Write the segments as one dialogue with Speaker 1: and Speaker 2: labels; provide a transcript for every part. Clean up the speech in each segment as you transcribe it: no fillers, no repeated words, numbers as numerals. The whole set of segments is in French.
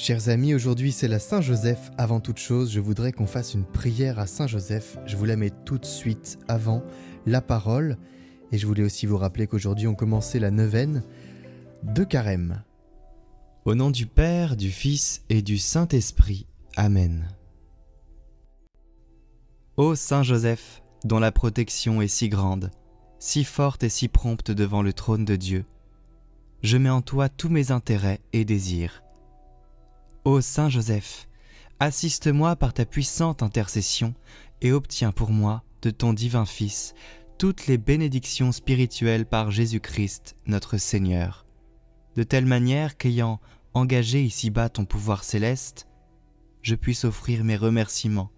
Speaker 1: Chers amis, aujourd'hui c'est la Saint-Joseph. Avant toute chose, je voudrais qu'on fasse une prière à Saint-Joseph. Je vous la mets tout de suite avant la parole. Et je voulais aussi vous rappeler qu'aujourd'hui on commençait la neuvaine de Carême. Au nom du Père, du Fils et du Saint-Esprit. Amen. Ô Saint-Joseph, dont la protection est si grande, si forte et si prompte devant le trône de Dieu, je mets en toi tous mes intérêts et désirs. Ô Saint-Joseph, assiste-moi par ta puissante intercession et obtiens pour moi, de ton divin Fils, toutes les bénédictions spirituelles par Jésus-Christ, notre Seigneur, de telle manière qu'ayant engagé ici-bas ton pouvoir céleste, je puisse offrir mes remerciements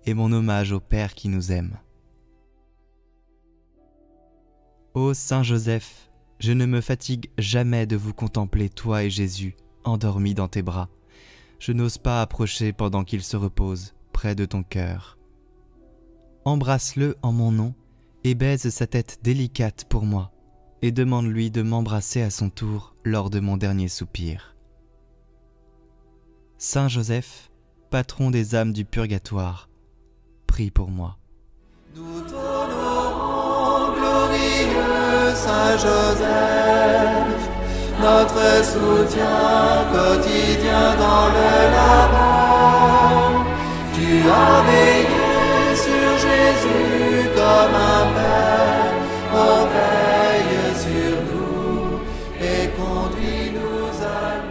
Speaker 1: et mon hommage au Père qui nous aime. Ô Saint-Joseph, je ne me fatigue jamais de vous contempler, toi et Jésus, endormis dans tes bras. Je n'ose pas approcher pendant qu'il se repose près de ton cœur. Embrasse-le en mon nom et baise sa tête délicate pour moi et demande-lui de m'embrasser à son tour lors de mon dernier soupir. Saint Joseph, patron des âmes du purgatoire, prie pour moi.
Speaker 2: Nous t'honorons, glorieux Saint Joseph, notre soutien quotidien dans le labeur. Tu as veillé sur Jésus comme un père, oh veille sur nous et conduis-nous à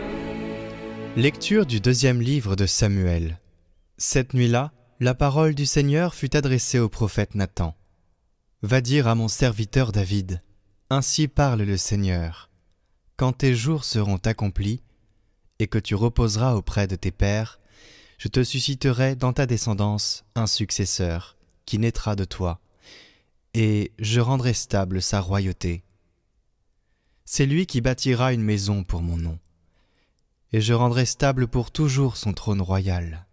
Speaker 2: lui.
Speaker 1: Lecture du deuxième livre de Samuel. Cette nuit-là, la parole du Seigneur fut adressée au prophète Nathan. Va dire à mon serviteur David, ainsi parle le Seigneur. Quand tes jours seront accomplis, et que tu reposeras auprès de tes pères, je te susciterai dans ta descendance un successeur, qui naîtra de toi, et je rendrai stable sa royauté. C'est lui qui bâtira une maison pour mon nom, et je rendrai stable pour toujours son trône royal.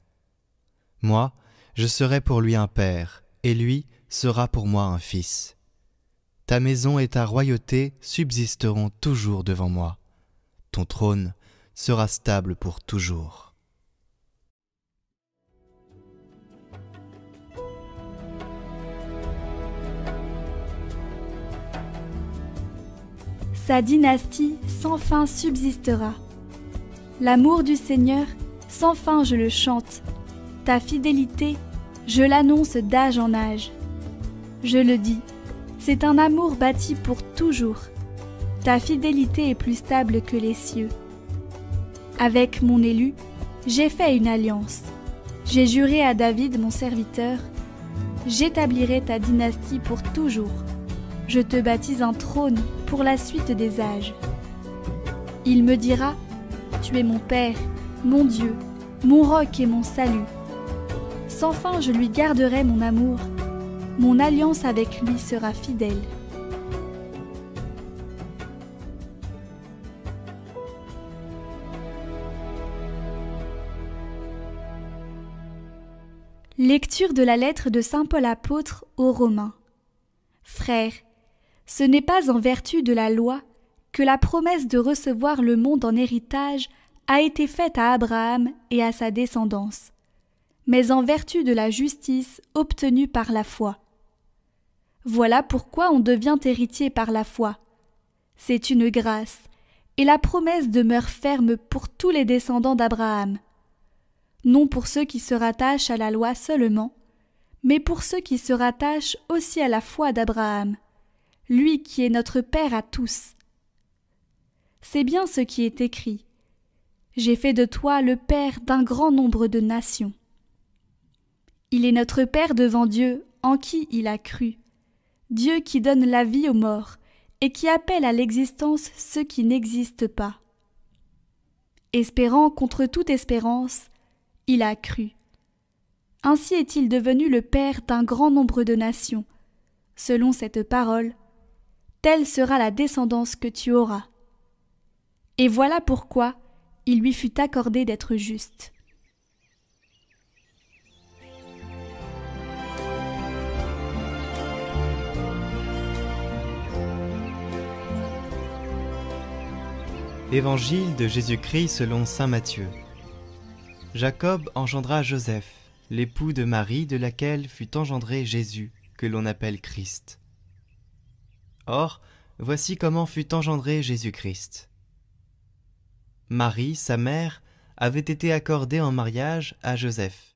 Speaker 1: Moi, je serai pour lui un père, et lui sera pour moi un fils. Ta maison et ta royauté subsisteront toujours devant moi. Ton trône sera stable pour toujours.
Speaker 3: Sa dynastie sans fin subsistera. L'amour du Seigneur, sans fin je le chante. Ta fidélité, je l'annonce d'âge en âge. Je le dis, c'est un amour bâti pour toujours. Ta fidélité est plus stable que les cieux. Avec mon élu, j'ai fait une alliance. J'ai juré à David, mon serviteur, j'établirai ta dynastie pour toujours. Je te baptise un trône pour la suite des âges. Il me dira, tu es mon Père, mon Dieu, mon roc et mon salut. Sans fin je lui garderai mon amour. Mon alliance avec lui sera fidèle. Lecture de la lettre de saint Paul apôtre aux Romains. Frères, ce n'est pas en vertu de la loi que la promesse de recevoir le monde en héritage a été faite à Abraham et à sa descendance, mais en vertu de la justice obtenue par la foi. Voilà pourquoi on devient héritier par la foi. C'est une grâce, et la promesse demeure ferme pour tous les descendants d'Abraham. Non pour ceux qui se rattachent à la loi seulement, mais pour ceux qui se rattachent aussi à la foi d'Abraham, lui qui est notre Père à tous. C'est bien ce qui est écrit. J'ai fait de toi le Père d'un grand nombre de nations. Il est notre Père devant Dieu, en qui il a cru. Dieu qui donne la vie aux morts et qui appelle à l'existence ceux qui n'existent pas. Espérant contre toute espérance, il a cru. Ainsi est-il devenu le Père d'un grand nombre de nations. Selon cette parole, telle sera la descendance que tu auras. Et voilà pourquoi il lui fut accordé d'être juste.
Speaker 1: Évangile de Jésus-Christ selon saint Matthieu. Jacob engendra Joseph, l'époux de Marie de laquelle fut engendré Jésus, que l'on appelle Christ. Or, voici comment fut engendré Jésus-Christ. Marie, sa mère, avait été accordée en mariage à Joseph.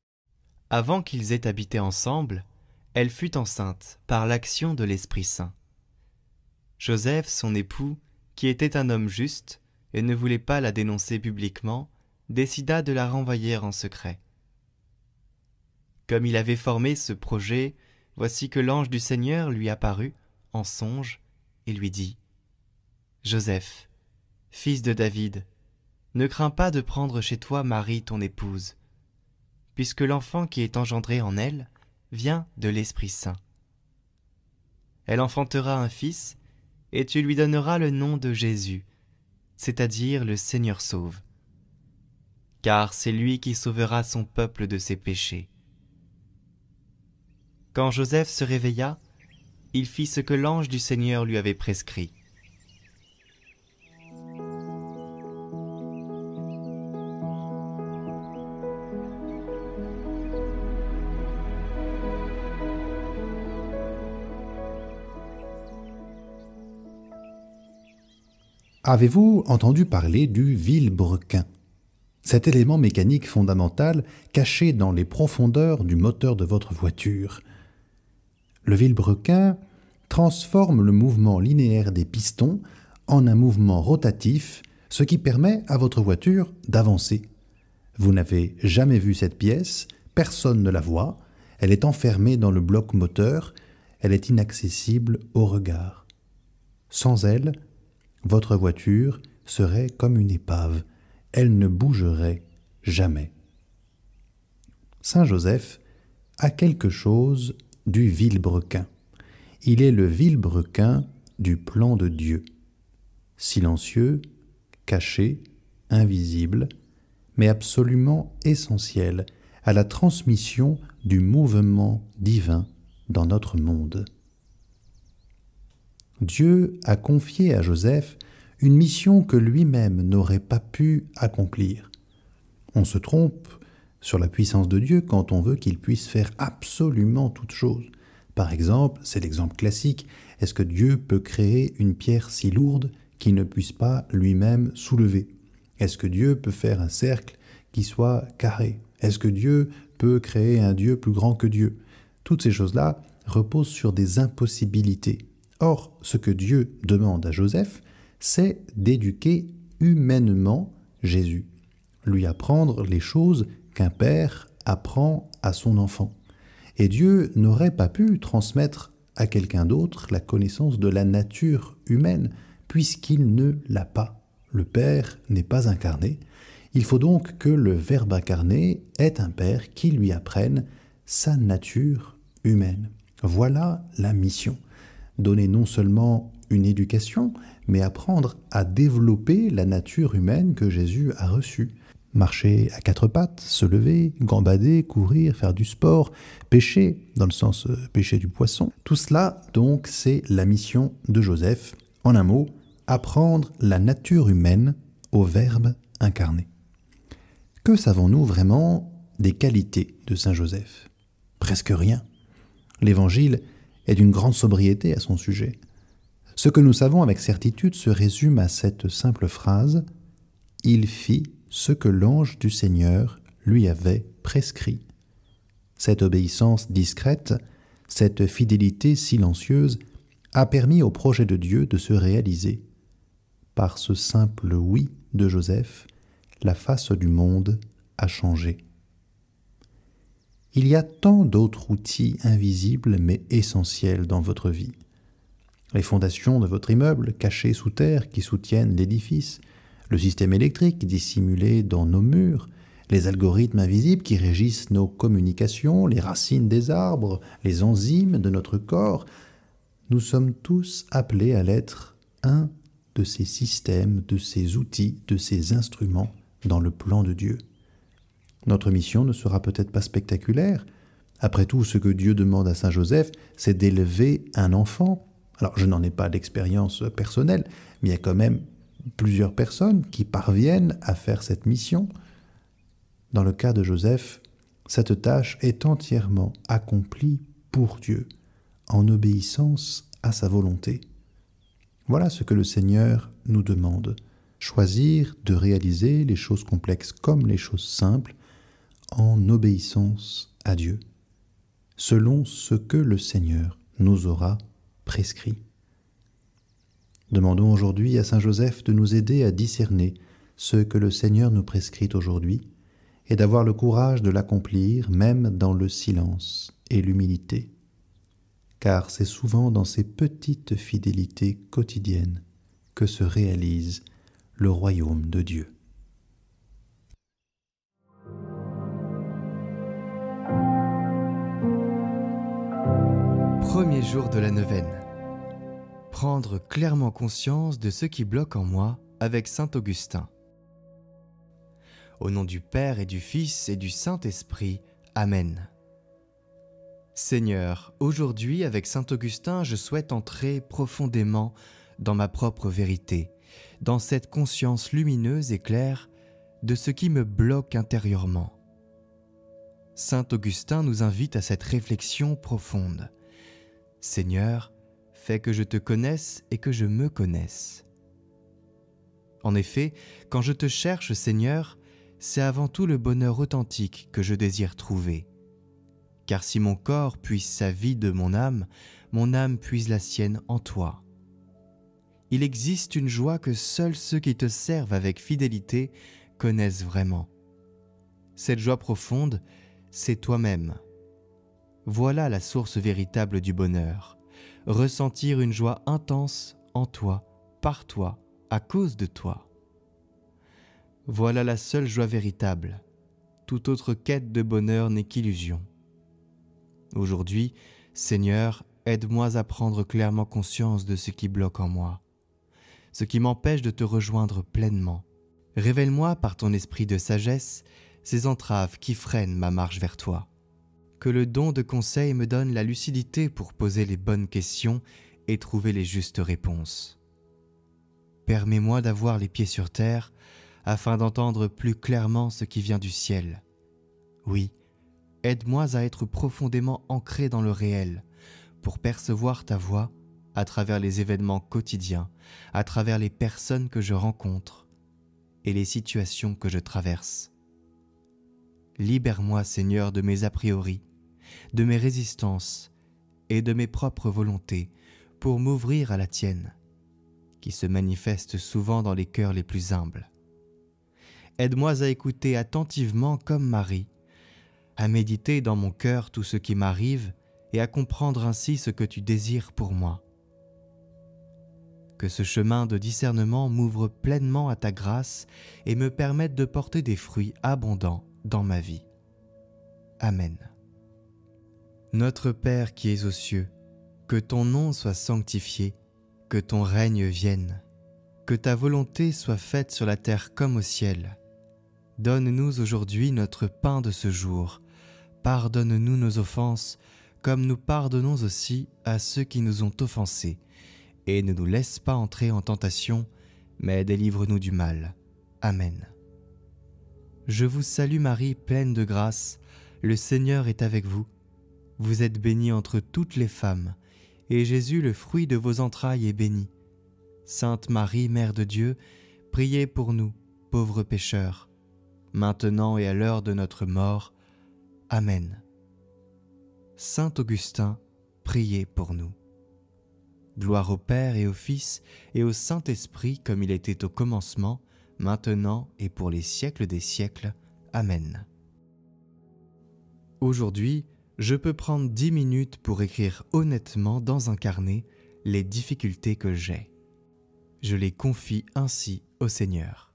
Speaker 1: Avant qu'ils aient habité ensemble, elle fut enceinte par l'action de l'Esprit Saint. Joseph, son époux, qui était un homme juste et ne voulait pas la dénoncer publiquement, décida de la renvoyer en secret. Comme il avait formé ce projet, voici que l'ange du Seigneur lui apparut en songe et lui dit : « Joseph, fils de David, ne crains pas de prendre chez toi Marie ton épouse, puisque l'enfant qui est engendré en elle vient de l'Esprit Saint. Elle enfantera un fils, et tu lui donneras le nom de Jésus, c'est-à-dire le Seigneur sauve. Car c'est lui qui sauvera son peuple de ses péchés. » Quand Joseph se réveilla, il fit ce que l'ange du Seigneur lui avait prescrit.
Speaker 4: Avez-vous entendu parler du vilebrequin ? Cet élément mécanique fondamental caché dans les profondeurs du moteur de votre voiture. Le vilebrequin transforme le mouvement linéaire des pistons en un mouvement rotatif, ce qui permet à votre voiture d'avancer. Vous n'avez jamais vu cette pièce, personne ne la voit, elle est enfermée dans le bloc moteur, elle est inaccessible au regard. Sans elle, votre voiture serait comme une épave, elle ne bougerait jamais. Saint Joseph a quelque chose du vilebrequin. Il est le vilebrequin du plan de Dieu. Silencieux, caché, invisible, mais absolument essentiel à la transmission du mouvement divin dans notre monde. Dieu a confié à Joseph une mission que lui-même n'aurait pas pu accomplir. On se trompe sur la puissance de Dieu quand on veut qu'il puisse faire absolument toute chose. Par exemple, c'est l'exemple classique, est-ce que Dieu peut créer une pierre si lourde qu'il ne puisse pas lui-même soulever ? Est-ce que Dieu peut faire un cercle qui soit carré ? Est-ce que Dieu peut créer un Dieu plus grand que Dieu ? Toutes ces choses-là reposent sur des impossibilités. Or, ce que Dieu demande à Joseph, c'est d'éduquer humainement Jésus, lui apprendre les choses qu'un père apprend à son enfant. Et Dieu n'aurait pas pu transmettre à quelqu'un d'autre la connaissance de la nature humaine, puisqu'il ne l'a pas. Le Père n'est pas incarné. Il faut donc que le Verbe incarné ait un Père qui lui apprenne sa nature humaine. Voilà la mission. Donner non seulement une éducation, mais apprendre à développer la nature humaine que Jésus a reçue. Marcher à quatre pattes, se lever, gambader, courir, faire du sport, pêcher, dans le sens pêcher du poisson. Tout cela, donc, c'est la mission de Joseph. En un mot, apprendre la nature humaine au Verbe incarné. Que savons-nous vraiment des qualités de Saint Joseph ? Presque rien. L'Évangile est d'une grande sobriété à son sujet. Ce que nous savons avec certitude se résume à cette simple phrase : « Il fit ce que l'ange du Seigneur lui avait prescrit ». Cette obéissance discrète, cette fidélité silencieuse a permis au projet de Dieu de se réaliser. Par ce simple oui de Joseph, la face du monde a changé. Il y a tant d'autres outils invisibles mais essentiels dans votre vie. Les fondations de votre immeuble cachées sous terre qui soutiennent l'édifice, le système électrique dissimulé dans nos murs, les algorithmes invisibles qui régissent nos communications, les racines des arbres, les enzymes de notre corps. Nous sommes tous appelés à l'être un de ces systèmes, de ces outils, de ces instruments dans le plan de Dieu. Notre mission ne sera peut-être pas spectaculaire. Après tout, ce que Dieu demande à Saint Joseph, c'est d'élever un enfant. Alors, je n'en ai pas d'expérience personnelle, mais il y a quand même plusieurs personnes qui parviennent à faire cette mission. Dans le cas de Joseph, cette tâche est entièrement accomplie pour Dieu, en obéissance à sa volonté. Voilà ce que le Seigneur nous demande, choisir de réaliser les choses complexes comme les choses simples en obéissance à Dieu, selon ce que le Seigneur nous aura prescrit. Demandons aujourd'hui à Saint Joseph de nous aider à discerner ce que le Seigneur nous prescrit aujourd'hui et d'avoir le courage de l'accomplir même dans le silence et l'humilité. Car c'est souvent dans ces petites fidélités quotidiennes que se réalise le royaume de Dieu.
Speaker 1: Premier jour de la neuvaine. Prendre clairement conscience de ce qui bloque en moi avec saint Augustin. Au nom du Père et du Fils et du Saint-Esprit. Amen. Seigneur, aujourd'hui avec saint Augustin, je souhaite entrer profondément dans ma propre vérité, dans cette conscience lumineuse et claire de ce qui me bloque intérieurement. Saint Augustin nous invite à cette réflexion profonde. Seigneur, fais que je te connaisse et que je me connaisse. En effet, quand je te cherche, Seigneur, c'est avant tout le bonheur authentique que je désire trouver. Car si mon corps puise sa vie de mon âme puise la sienne en toi. Il existe une joie que seuls ceux qui te servent avec fidélité connaissent vraiment. Cette joie profonde, c'est toi-même. Voilà la source véritable du bonheur. Ressentir une joie intense en toi, par toi, à cause de toi. Voilà la seule joie véritable. Toute autre quête de bonheur n'est qu'illusion. Aujourd'hui, Seigneur, aide-moi à prendre clairement conscience de ce qui bloque en moi, ce qui m'empêche de te rejoindre pleinement. Révèle-moi par ton esprit de sagesse ces entraves qui freinent ma marche vers toi. Que le don de conseil me donne la lucidité pour poser les bonnes questions et trouver les justes réponses. Permets-moi d'avoir les pieds sur terre afin d'entendre plus clairement ce qui vient du ciel. Oui, aide-moi à être profondément ancré dans le réel pour percevoir ta voix à travers les événements quotidiens, à travers les personnes que je rencontre et les situations que je traverse. Libère-moi, Seigneur, de mes a priori, de mes résistances et de mes propres volontés pour m'ouvrir à la tienne, qui se manifeste souvent dans les cœurs les plus humbles. Aide-moi à écouter attentivement comme Marie, à méditer dans mon cœur tout ce qui m'arrive et à comprendre ainsi ce que tu désires pour moi. Que ce chemin de discernement m'ouvre pleinement à ta grâce et me permette de porter des fruits abondants dans ma vie. Amen. Notre Père qui es aux cieux, que ton nom soit sanctifié, que ton règne vienne, que ta volonté soit faite sur la terre comme au ciel. Donne-nous aujourd'hui notre pain de ce jour. Pardonne-nous nos offenses, comme nous pardonnons aussi à ceux qui nous ont offensés. Et ne nous laisse pas entrer en tentation, mais délivre-nous du mal. Amen. Je vous salue Marie, pleine de grâce, le Seigneur est avec vous. Vous êtes bénie entre toutes les femmes, et Jésus, le fruit de vos entrailles, est béni. Sainte Marie, Mère de Dieu, priez pour nous, pauvres pécheurs, maintenant et à l'heure de notre mort. Amen. Saint Augustin, priez pour nous. Gloire au Père et au Fils et au Saint-Esprit, comme il était au commencement, maintenant et pour les siècles des siècles. Amen. Aujourd'hui, je peux prendre 10 minutes pour écrire honnêtement dans un carnet les difficultés que j'ai. Je les confie ainsi au Seigneur.